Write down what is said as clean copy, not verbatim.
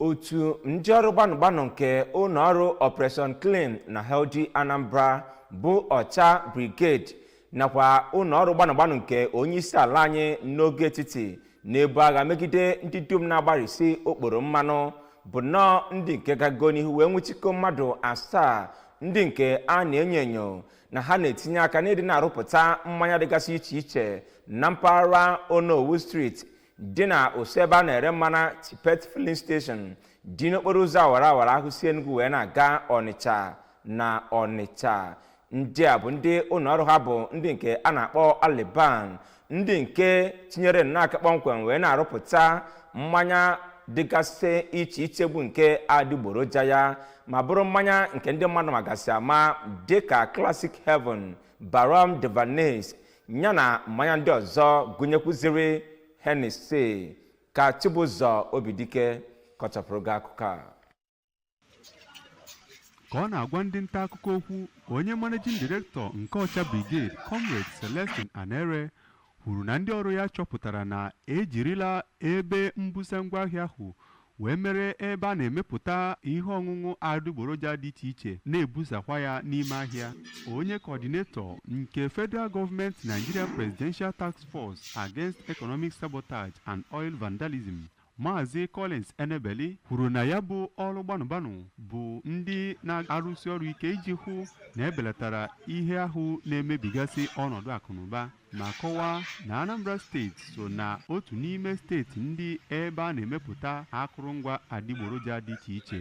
otu ndị ọrụ gbanụgbanụ nke ụlọ ọrụ Operation Clean na Healthy Anambra bụ ọcha brigade nakwa ụlọ ọrụ gbanụgbanụ nke onyeisi ala anyị n'oge etiti na-ebu agha megide ndị dum na-agbarịsị okporo mmanụ bụ nnọọ ndị nke gago n'ihu wee nwụchikọ mmadụ 7 ndị nke a na-enyo enyo na ha na-etinye aka n'ịdị na-arụpụta mmanya dịgasị iche iche na mpaghara Onowu Street dị na Oseba na-ere mmanya Tipet Filling Station dị n'okporo ụzọ awara ahụ si Enugu wee na-aga Ọnịcha na Ọnịcha. Ndị a bụ ndị ụlọ ọrụ ha bụ ndị nke a na-akpọ Aliban, ndị nke tinyere n'aka kpọmkwem wee na-arụpụta mmanya dịgasị iche iche bụ nke Adigboroja ya ma bụrụ mmanya nke ndị mmadụ magasị ama dịka Classic Heaven, Barom Devanes yana mmanya ndị ọzọ gụnyekwuziri Hennessy. Ka Chibụzọ Obidike kọchapụrụ gị akụkọ a. Ka ọ na-agwa ndị nta akụkọ okwu, onye managing director nke Ọcha Brigade, Comrade Celestine Anere, kwuru na ndị ọrụ ya chọpụtara na ejirila ebe mbusa ngwaahịa ahụ wee mere ebe a na-emepụta ihe ọṅụṅụ adịgboroja dị iche iche na-ebusakwa ya n'ime ahịa. Onye coordinator nke Federal Government Nigerian Presidential Task Force Against Economic Sabotage and Oil Vandalism, Maazị Collins Enebeli, kwuru na ya bụ ọrụ gbanụgbanụ bụ ndị na-arụsi ọrụ ike iji hụ na ebelatara ihe ahụ na-emebigasị ọnọdụ akụnụba ma kọwaa na Anambra steeti so na otu n'ime steeti ndị ebe a na-emepụta akụrụngwa adịgboroja dị iche iche.